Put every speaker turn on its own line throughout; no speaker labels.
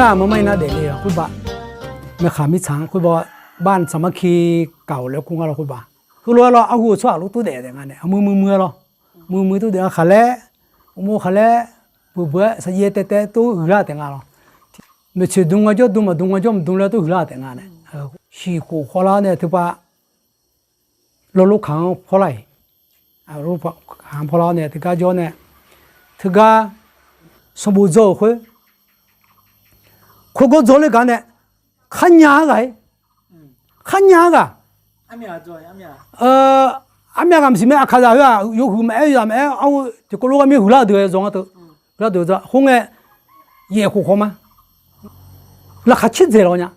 ามาไม่น่าเด็กเลยคุณบ่าไม่ขามิช้างคุณบอกบ้านสามัคคีเก่าแล้วคุณก็เราคุณบ่าคือเราเอาหัวช่วยลูกตัวเด็กอย่างนั้นเนี่ยเอามือเรามือตัวเด็กขาเล่มือขาเล่เบื่อสายเตะตัวหือแต่งงานเราไม่ใช่ดุงก็ดุงมาดุงก็ดุงแล้วตัวหือแต่งงานเนี่ยชีกูขอลาเนี่ยถือว่าเราลูกขังพอไรลูกขังพอลาเนี่ยถือว่าจอเนี่ยถือว่าสมบูรณ์โจ้คุก็โจ้เลยกันเนี่ยขันยาไงขันยากะ
阿苗做阿苗，
阿苗咁是咩？卡在啊，有胡咩？有咩？我就嗰個咩胡啦對，種啊都，胡啦對咗，紅嘅野胡好嘛？那還吃這咯呢？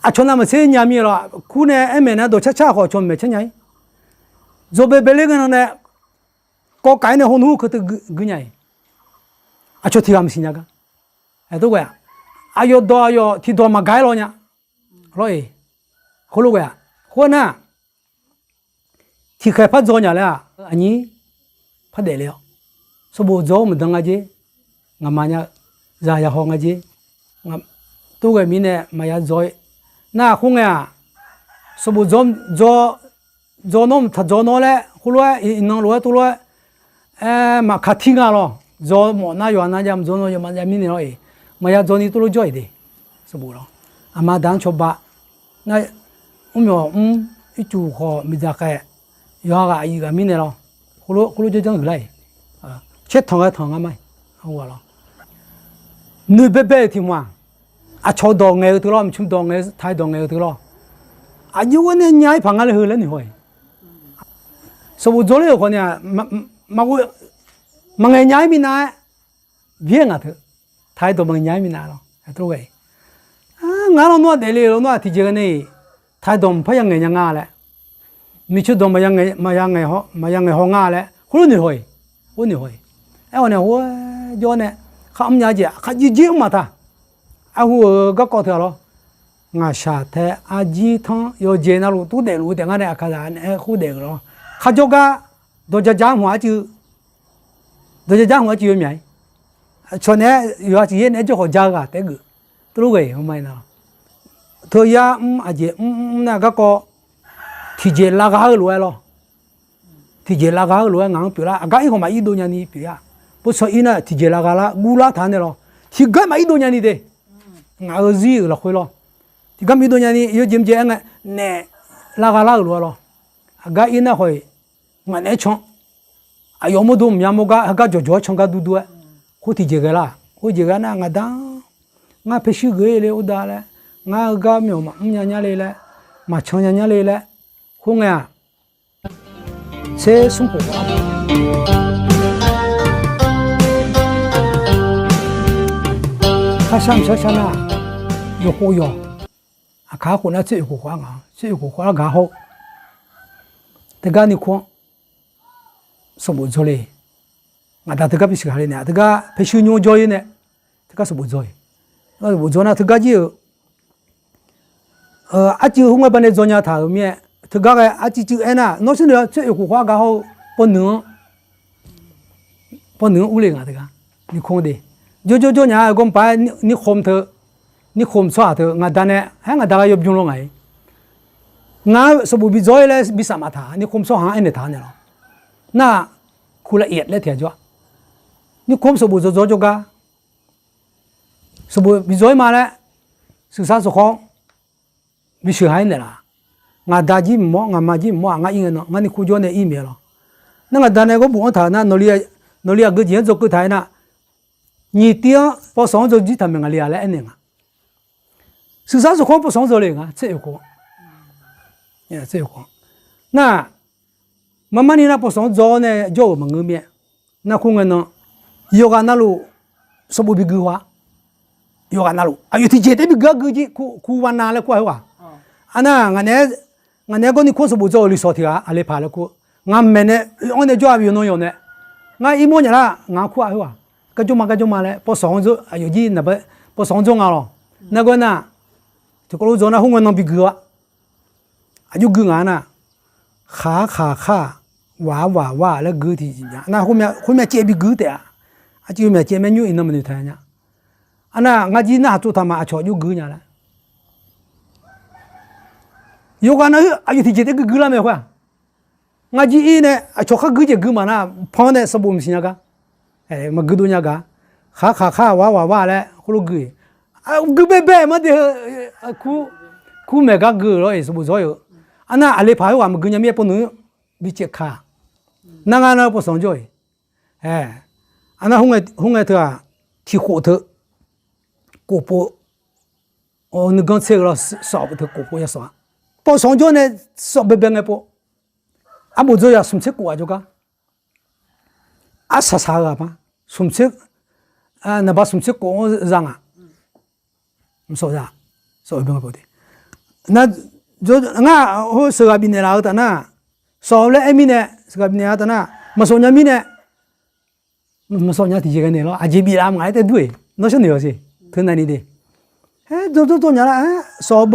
啊，從那麼些年咪咯，可能一年呢都吃好，從沒吃呢。做別別個呢，個改呢好努佢都個呢。啊，做提咁先呀個，哎都個呀，啊要多要提多嘛改咯呢。rồi khổ lúc à khổ na thì khai phát gió nhà là anh ấy phát để liệu số bộ gió mình đang gì ngắm mà nhà già già họ gì ngắm tôi cái mình này mà nhà gió na không à số bộ gió nó thật gió nó đấy khổ lúc nó lúc tôi lúc mà khát thiên à lo gió mà na gió na jam gió nó mà jam mình rồi mà nhà gió này tôi lúc gió đi số bộ đó mà đang cho bà ngay ít chú họ bây giờ cái giờ cái gì cái mình này lo cô lô cho chẳng lại chết thằng cái mày không có lo nuôi bé thì mà cho đồ nghề từ lo mình chum đồ nghề thay đồ nghề từ lo nhiều cái này nhảy phẳng cái hơi lên thôi số chỗ này có nhà mà ngày nhảy mình này viên à thứ thay đồ bằng nhảy mình nào rồi vậy ngã nó để lấy nó thì giờ này thay đồng phải yang ngày ngã lại mình chưa đồng mà yang ngày họ ngã lại hôn ni hồi em này hôn do này không nhà gì khác gì mà ta à hôn các con thừa lo ngã sát thế à gì thằng yo gì nào lu tu để lu để ngã này cái gì này khu để lo khác cho cái đồ gia hóa chứ mày cho nên yo chỉ nên cho họ gia cái thế cứ tôi vậy không may nào thôi ya aje na ga ko thì je la ga lo lo thì je la ga lo ngang pi la ga i ko ma i do nya ni pi ya bo so ina thì je la ga la gu la tha ne lo thì ga ma i do nya ni de nga ơ ji lo khoi lo thì ga mi do nya ni yo jim je nga ne la ga la lo ga ina hoi nga ne chong a yo mo do mya mo ga jo chong ga du du ko thì je ga la ko je ga na nga da nga pe shi ge le u da le ngã gà miêu mà nhà lấy lại mà cho nhà lấy lại không à sẽ sống khổ他上车上那有火药啊卡火那最火花啊最火花卡好这个你看什么做嘞啊他这个必须看呢这个必须牛做呢这个什么做我做那这个就achi hung ba ne zonya tha mie thaga ga achi chu ena no sin de che ku hwa ga ho po nu u le nga ga ni khong de jo nya gom pa ni khom the ni khom swa the nga da ne ha nga da ga yob jung lo ngai nga so bu bi joy le bi sa ma tha ni khom so ha ene tha ne lo na khu la yet le thia jo ni khom so bu jo ga so bu bi joy ma le sự sa so khong bị sửa hay này là ngã đa gì mỏ ngã mà gì mỏ ngã yên nó ngã ni khu cho này im rồi nó ngã đa này có buồn thà na nó lia cái gì cho cái thái na nhị tia bao sống rồi chỉ thằng mình ngã lia lại anh ngã sự sao số không bao sống rồi liền ngã sẽ có sẽ có na mà ni na bao sống rồi này cho mà người miệng na khu ngân nó yoga na lu số bộ bị gư hóa yoga na lu ayo thì chết bị gư gì khu văn na là khu hay ana ngane ko ni ko so bozo li so thia ale pha la ko ngam mene on ne jwa bi no yo ne nga imo nya la nga khu a ho ka jo ma le po song zo ayo ji na ba po song zo nga lo na ko na to ko zo na hu ngon no bi gwa ayo gu nga na kha wa la gu ti nya na hu mya je bi gu de a ji mya je me nyu in no me ta nya อันน่ะงาจีน่าจุดทำมาชอยุกุญญาละยุกันนะอายุที่เจ็ดก็กุลาไม่ขวางาจีเนี่ยชอข้ากุญจะกุมานะพอเนี่ยสบุมสิญญากะมากุดุญญากะข้าว่าแล้วคุรุกุยกุเบมาเดคูเมกะกุร้อยสบุจอยอันน่ะอะไรพายวามากุญญามีปนุบิเจข้านางานะปสองจอยอันน่ะหงเถอะที่หัวเถอะกูปูนึกกันเสียแล้วสอบเถอะกูปูยาสวะปสองจอยเนี่ยสอบเบงไงปูอาบุจอยสมเช็คกูอาจุกะอาสาสากะปะสมเช็คนับสมเช็คกูจังอ่ะไม่สอบจ้ะสอบเบงไงปูดินั่นจง่าโหสกบินเนี่ยเราแต่น่ะสอบเลยไอ้มีเนี่ยสกบินเนี่ยแต่น่ะมาส่งยามีเนี่ยมาส่งยาที่เจกันเนี่ยหรออาจีบีรามไงแต่ด้วยน้องฉันเดียวสิถึงไหนนี่ดิตัวเนี่ยละสอบ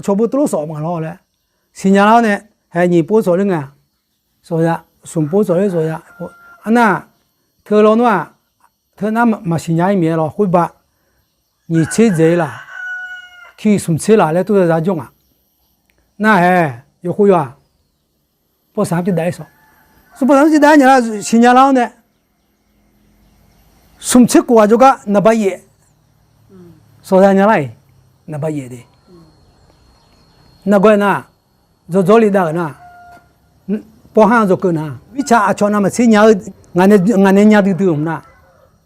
ชอบตัวสอบมาแล้วแหละสิญญาเราเนี่ยญี่ปุ่นสอนเรื่องไงสอนยาสมบูรณ์สอนเลยสอนยาอันน่ะเธอเราเนี่ยเธอน่ะมาสิญญาอีเมลเราคุยบ่你车子啦去什么车啦嘞都是咋种啊那有会啊不三就带上是不三就带你啦新疆佬呢什么车过就个那把野说啥你来那把野的那个呢就这里的呢不喊就个呢วิชาอาชญ์นะมันสิญญางานเนี่ยดื้อๆนะ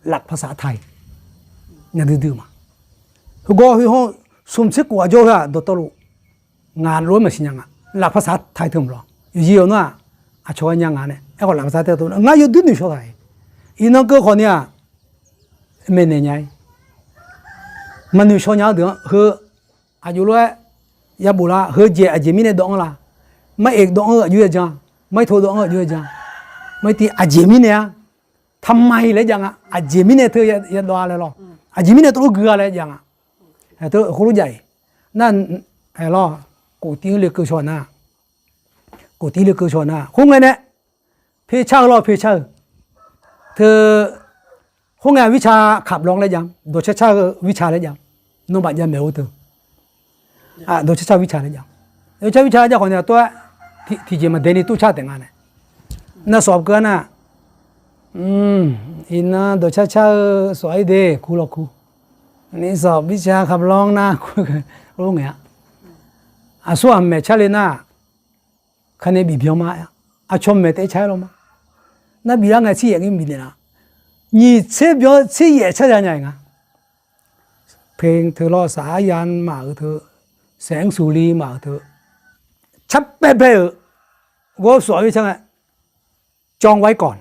หลักภาษาไทยเนี่ยดื้อๆมาก็คือห้องสมเช็คกว่าโจ้ฮะดตลุงานรู้มาสิยังอ่ะหลักภาษาไทยถึงหรอยี่ห้อน่ะอาชญ์ยังงานเนี่ยไอ้คนหลักภาษาไทยตัวงานอยู่ดื้อๆชอบไทยอีน้องก็คนเนี่ยไม่เนี่ยไงมันอยู่ชอบเนี่ยเดี๋ยวเฮ้ออายุร้อยยาบุระเฮ้อเจมีเนี่ยดองละไม่เอกดองอยู่ยังจังไม่โทดองอยู่ยังจังไม่ตีอาเจมีเนี่ยทำไมเลยจังอ่ะอาเจมีเนี่ยเธออย่าดออะไรหรออาเจมีเนี่ยตัวเกลืออะไรจังอ่ะตัวคนรู้ใจนั่นไอ้ล้อกูตีเลือกกูชอนนะกูตีเลือกกูชอนนะคงไงเนี่ยพี่ช่างล้อพี่ช่างเธอคงไงวิชาขับร้องอะไรยังโดยเฉพาะวิชาอะไรยังน้องบัดยังไม่รู้ตัวโดยเฉพาะวิชาอะไรยังโดยเฉพาะวิชาอะไรคนเนี่ยตัวที่จะมาเดนิตู้ชาติแต่งงานเนี่ยน่าสอบเกินนะอินนะโดยเฉพาะสวยดีคูหรอกคูนี่สอบวิชาขับร้องนะรู้ไงอ่ะส่วนแม่ชาเลน่าคะแนนบีบยอมมาอ่ะชมแม่เตะใช่หรอมั้ยนั่นบีร่างไงชี้อย่างนี้บีเนี่ยนะนี่เชื่อบีชี้เหย่ใช่ยังไงอ่ะเพลงเธอรอสายันมาเธอแสงสุรีมาเธอชับเป๊ะๆก็สวยใช่ไหมจองไว้ก่อน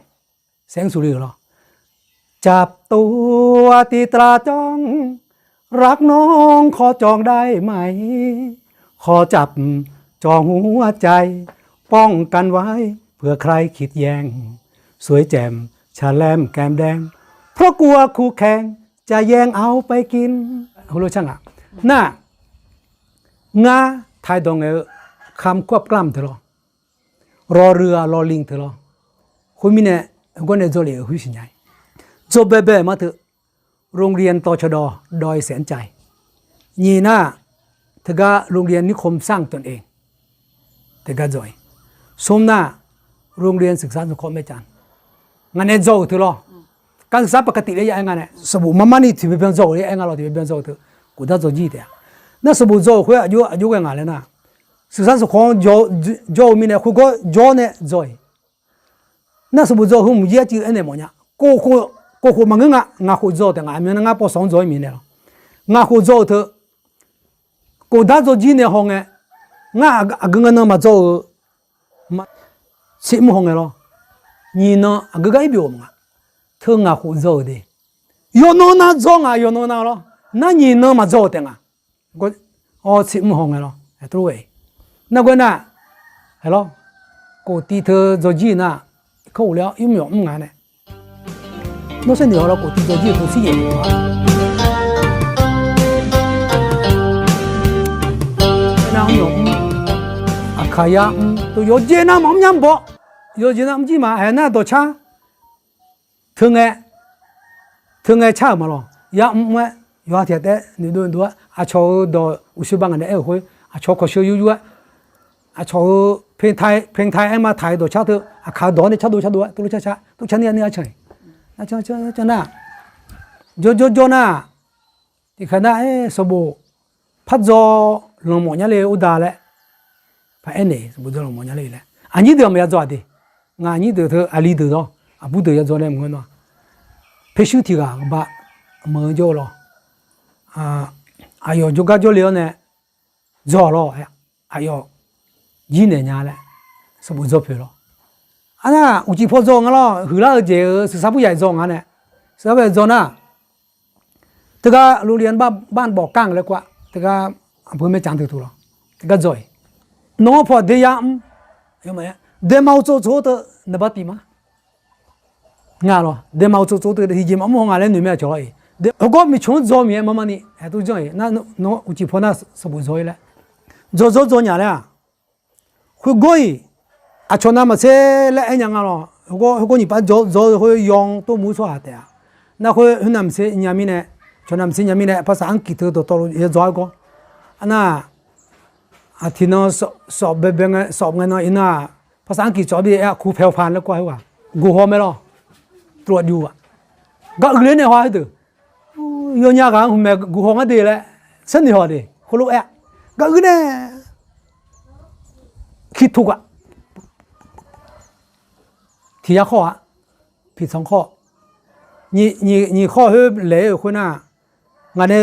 แสงสุรีเหรอจับตัวตีตราจ้องรักน้องขอจองได้ไหมขอจับจองหัวใจป้องกันไว้เผื่อใครคิดแย่งสวยแจ่มชาแลมแก้มแดงเพราะกลัวคู่แข่งจะแย่งเอาไปกินคุณรู้ช่างอ่ะน่างาไทยดงคำควบกล้ำเถอะรอเรือรอลิงเถอะคุณมีเนี่ยก็เนี่ยโจเล่หุ่ยสิญญาจบเบ๊มาเถอะโรงเรียนตชดดอยแสนใจนี่นะเธอก็โรงเรียนนิคมสร้างตนเองเธอก็จอยสมน่ะโรงเรียนศึกษาสังคมแม่จันงานเนี่ยโจเถอะหรอการศึกษาปกติเลยยังไงเนี่ยสบู่มานี่ที่เป็นโจเลยยังไงเราที่เป็นโจเถอะกูได้โจจีเดียนั่นสบู่โจคุยอายุยังไงเลยนะศึกษาสังคมโจมีเนี่ยคุยก็โจเนี่ยโจนั่นสบู่โจหุ่มเยอะจีอันเนี่ยมั้งเนี่ยกูมันก็งาคุโจแต่งานมันงาพอสองโจมีเนี่ยงาคุโจเถอะกูได้โจจีเนี่ยห้องงาก็เงินมาโจมาสิมห้องเหรอนี่เนาะก็ไอ้บิวมั้งเธองาคุโจดิโยนน่าโจงโยนน่าหรอนั่นนี่เนาะมาโจแต่งานก็สิมห้องเหรอไอ้ตัวนั่นก็น่ะเหรอกูตีเธอโจจีน่ะเขาแล้วยุ่งยากงานเนี่ย那是你好了，我地着地头是也有啊。那有啊，开呀，都有钱那冇人播，有钱那唔知嘛，係那多差，thường ngày差嘛咯，也唔係有啊，铁的你多啊，朝到50万个人会啊，朝可修有啊，啊朝平台哎嘛台到差头啊，卡到呢差多都差都差你成，那就那，就那，你看那哎，什么拍照冷漠伢嘞，我打嘞，拍呢，什么叫冷漠伢嘞嘞？啊，你都没要做的，啊，你都啊里头咯，啊不都要做嘞，么喏，拍手提个把么叫咯。哎呦，就搞就了呢，做了哎呦，2年伢嘞，是不做票了。啊那有几破做个咯，后来就是啥不也做个呢？啥不做呢？这个路连班บอกกั้งเลยกว่า这个อำเภอแม่จันทร์ถูก了，这个做，น้องพอเดียม有没有？เดมา做的那把地嘛，伢咯，เดมา做的ที่จริงมันมองอะไรหนุ่มแม่จ่อย。如果没穷做面，妈妈你还都这样，那我几婆那是不做了，做伢了，会过伊，啊，像那么些来一样啊咯，如果你把做会用都没错的呀，那会那么些伢咪呢，像那么些伢咪呢，把上几头都到了也做一个，那啊，听到สอบ个สอบ个那那，把上几做的呀，苦漂盘了过去哇，过好没咯，ตรวจอยู่อ่ะก็เรื่องในหัวให้ตื่นยากันแม่กูห้องก็ดีแหละเส้นที่หัวดีคนรู้ก็คือเนี่ยคิดถูกอ่ะที่ข้อผิด2ข้อนี่ข้อเฮ้ยเหลวคนน่ะงานเนี่ย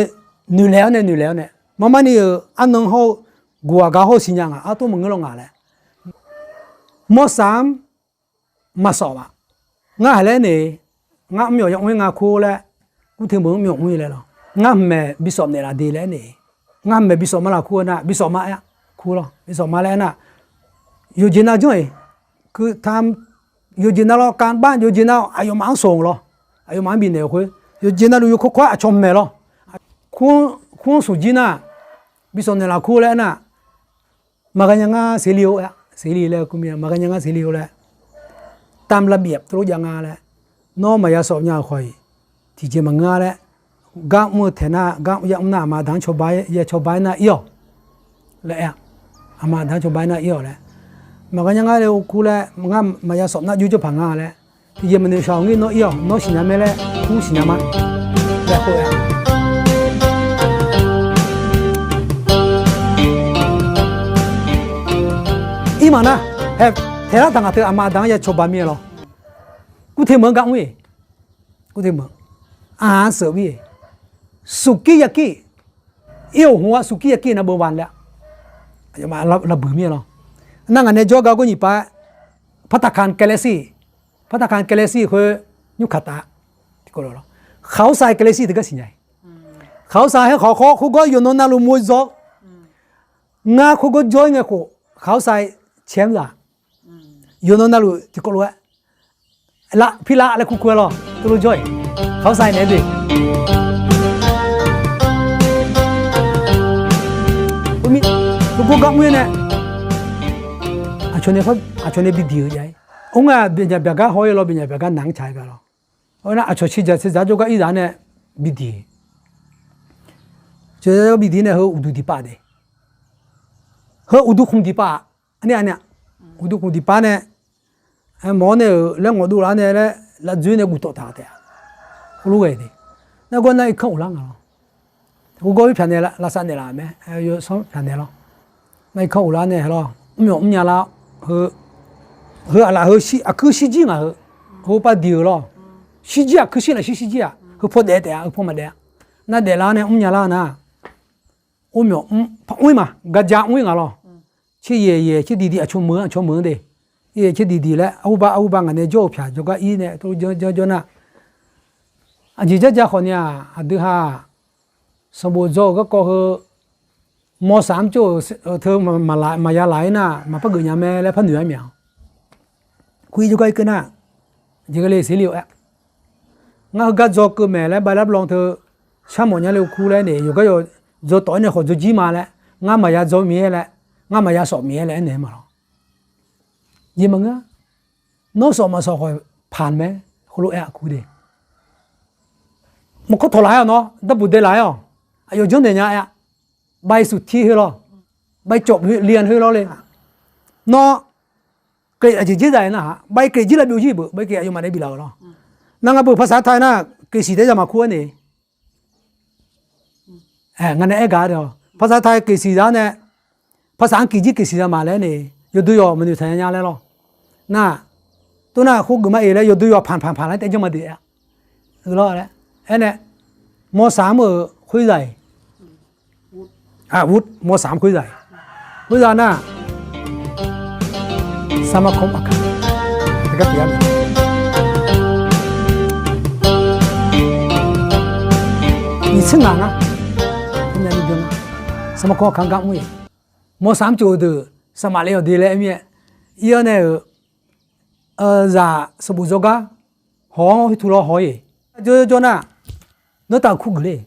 หนูแล้วเนี่ยมันนี่อันนึงเขากัวกับเขาสิยังอ่ะตัวมึงก็ลงงานแหละม.3มาสอบอ่ะงานอะไรเนี่ยงานไม่ยังไม่งานคู่แล้วกูถึงมึงไม่ยังไม่เลยหรองานแม่บิสอบเนี่ยละดีแล้วเนี่ยงานแม่บิสอบมาละคู่นะบิสอบมาอ่ะคู่หรอบิสอบมาแล้วนะอยู่จีน่าจ้อยคือทำอยู่จีน่าเราการบ้านอยู่จีน่าอายุมันส่งหรออายุมันบินเนี่ยคุยอยู่จีน่าอยู่คู่ควายชมแม่หรอคู่สุจีน่าบิสอบเนี่ยละคู่แล้วนะมากันยังไงเสียเลี้ยวอ่ะเสียเลี้ยวแล้วกูมีมากันยังไงเสียเลี้ยวแล้วตามระเบียบตัวยังไงแล้วน้องมายาสอบยาคอยที่จะมางาแล้วกางมือเถน่ากางยังหน้ามาดังชาวบ้านยาชาวบ้านน่ะเอี่ยวแล้วอามาดังชาวบ้านน่ะเอี่ยวแล้วมากันยังไงแล้วกูแล้วงามายาสอบน่ะอยู่จะพังงาแล้วที่จะมันในชาวงี้น้องเอี่ยวน้องสินาไม่แล้วกูสินามาแล้วกูอีมันนะเฮ้เถน่าต่างกันเถอะอามาดังยาชาวบ้านมีหรอกูเทมึงกังเว้ยกูเทมึงอาหารเสบีสุกี้ยากิเอี่ยวหัวสุกี้ยากินะเบอร์วันแล้วอย่ามาเราเบื่อเมียหรอนั่งอันนี้จอกับกูนี่ไปพัตตาคารแกลซี่คือยุคตาที่กูรู้หรอเขาใส่แกลซี่ถึงก็สิ่งใหญ่เขาใส่ให้เขาก็อยู่นนน่ารู้มวยจอกงาเขาก็จอยไงเขาใส่เชียงละอยู่นนน่ารู้ที่กูรู้ละพี่ละอะไรกูคุยหรอตัวรู้จ้อยเขาใส่ไหนดิกูก็มือเนี่ยอาชนเนี่ยบิดดีใหญ่องค์บิญญาเบียกหอยเราบิญญาเบียกหนังชายกันเราเพราะนั้นอาชนชี้จะจุกอีร้านเนี่ยบิดดีเจอบิดดีเนี่ยเขาอุดุดิป้าเด้เขาอุดุคงดิป้าอันนี้อุดุคงดิป้าเนี่ยหมอเนี่ยเรื่องอุดุร้านเนี่ยแล้วจุนเนี่ยกูโตตาเดียรู้ไงดินั่นก็นั่นอีกข้างหลังอ่ะกูก็อีพันเนี่ยละสันเนี่ยละไหมอยู่สองพันเนี่ยละไม่เข้าร้านเนี่ยหรอไม่ยอมเนี่ยละเฮ้อะไรเฮ้คือซีจีอ่ะเฮ้ปะเดียวหรอซีจีอ่ะคือซีจีอ่ะเฮ้พอเด็ดอ่ะพอมาเด็ดนั่นเดี๋ยวละเนี่ยเนี่ยละนะไม่ยอมไม่มากัจจาไม่งั้นหรอชี้เย่ชี้ดีๆอ่ะชมมือเด้ชี้ดีๆแล้วเอาบ้างอันเนี่ยโจ้ผิดโจ้ก็อีเนี่ยตัวโจ้น่ะอันที่จะคนเนี่ยอันที่ห้าสมบูรณ์โจ้ก็คือม.3โจ้เธอมายาไหลน่ะมาพักอยู่ยามแม่และพันเหนือเมียวคุยโจ้ก็อีกน่ะจีก็เลยเสียเหลียวงั้นก็โจ้ก็แม่และใบรับรองเธอช่างหมดเนี่ยเลยคู่แล้วเนี่ยอยู่ก็อยู่โจ้ต่อเนี่ยเขาโจ้จีมาแล้วงั้นมายาโจ้เมียแล้วงั้นมายาสอบเมียแล้วเนี่ยมาหรอยี่มังอ่ะน้องสอบมาสอบคอยผ่านไหมเขารู้คู่เดีย มันก็ทลายเนาะดับบุญได้หลายอ่ะอายุจนเดียร์อ่ะใบสุดที่ให้เราใบจบเรียนให้เราเลยเนาะเกรดอาจจะยืดได้นะฮะใบเกรดยืดแล้วบิวยี่บุใบเกรดอายุมาได้บิลาวเนาะนั่งกับภาษาไทยนะเกรดสีได้จะมาควรนี่งั้นเนี่ยกาเดียวภาษาไทยเกรดสีได้เนี่ยภาษาอังกฤษเกรดสีได้มาแล้วนี่ยศดูยอมันอยู่ไทยยังแล้วน่ะตัวน่ะคู่กันมาเอแล้วยศดูยอผ่านแล้วแต่ยังมาเดียรู้แล้วแหละเนี่ยม.3 คุยใจวุฒิม.3 คุยใจคุยใจน่ะสมาคมอาคารแต่ก็เปลี่ยนนี่ซึ่งอ่ะนะคุณยังดูสมาคมอาคารกับมุ้ยม.3 จูดสมัยเรียนดีเลยเมียอีเนี่ยจะสมุทรก็ห้องที่ทุเรศหอยจนน่ะน้องตาคู่กันเลย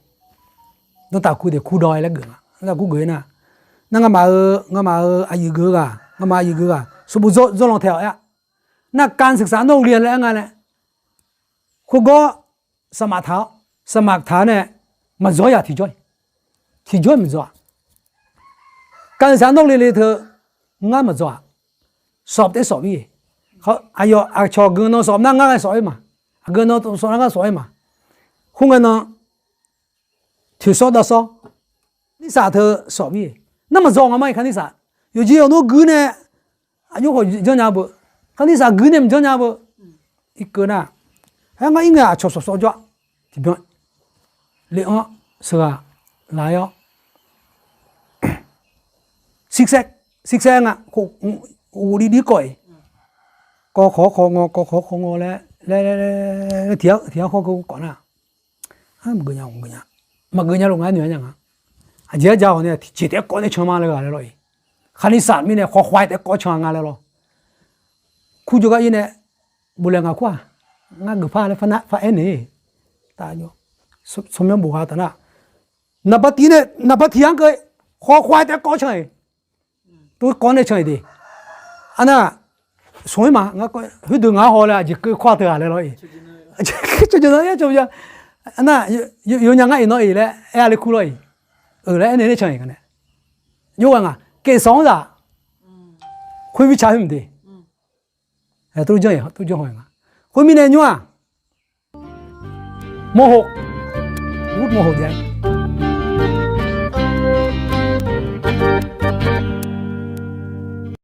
น้องตาคู่เด็กคู่ดอยแล้วเกินน้องตาคู่กันน่ะนั่งมาอายุเกินอ่ะงั้นมาอายุเกินอ่ะสมบูรณ์ลองเท่าอ่ะนักการศึกษาโรงเรียนแล้วงั้นแหละคู่ก็สมัครเนี่ยมาจ่อยที่จ่อยไม่จ่อยการศึกษาโรงเรียนเลยเธองั้นมาจ่อยสอบได้สอบยี่เขาอายุชอเกินน้องสอบนั่งงั้นสอบมาเกินน้องสอบนั่งสอบมาคุณกันน้องถือสอบได้สอบนี่สาเธอสอบยี่นั่นมาจ่องอะไรคันนี่สาอยู่ที่เอาโน้เกินเนี่ยอายุเขาเจ้าหน้าบุคันนี่สาเกินเนี่ยเจ้าหน้าบุอีกเกินน่ะให้งั้นอีกเนี่ยชอบสอบจ้ะที่เป็นเลี้ยงสกาลายซิกแซกอ่ะโอ้ดีก่อยก็ของอแล้วเที่ยวเขาก่อนน่ะมันเกินลงงานเนี่ยยังอ่ะเจ้าเจ้าเนี่ยจิตเอ็กก้อนเนี่ยชอบมาเลยกันเลยคันนี้สารมีเนี่ยขอควายแต่ก็ชอบงานเลยหรอคู่จุกอีเนี่ยบุเรงากว่างานกุฟ้าเลยฟ้าเอ็นนี่ตายอยู่สมยมบุหาตนะนับปฏิเนี่ยนับปฏิยังเกยขอควายแต่ก็ชอบตัวก้อนเนี่ยชอบดีอันน่ะสวยมากงั้นก็หุ่นดึงหาหัวเลยจิกควาเตืออะไรหรอจุดนั้นจุดนั้นอันน่ะอยู่ยังไงน้อยเลยอะไรคู่เลยแล้วอันนี้ชอบกันเนี่ยอยู่ว่าไงเกสองจ้ะคุยวิชาไม่ดีตัวเจ้าหัวไงคุยมีเนี่ยยัวโมโหวุฒิโมโหใหญ่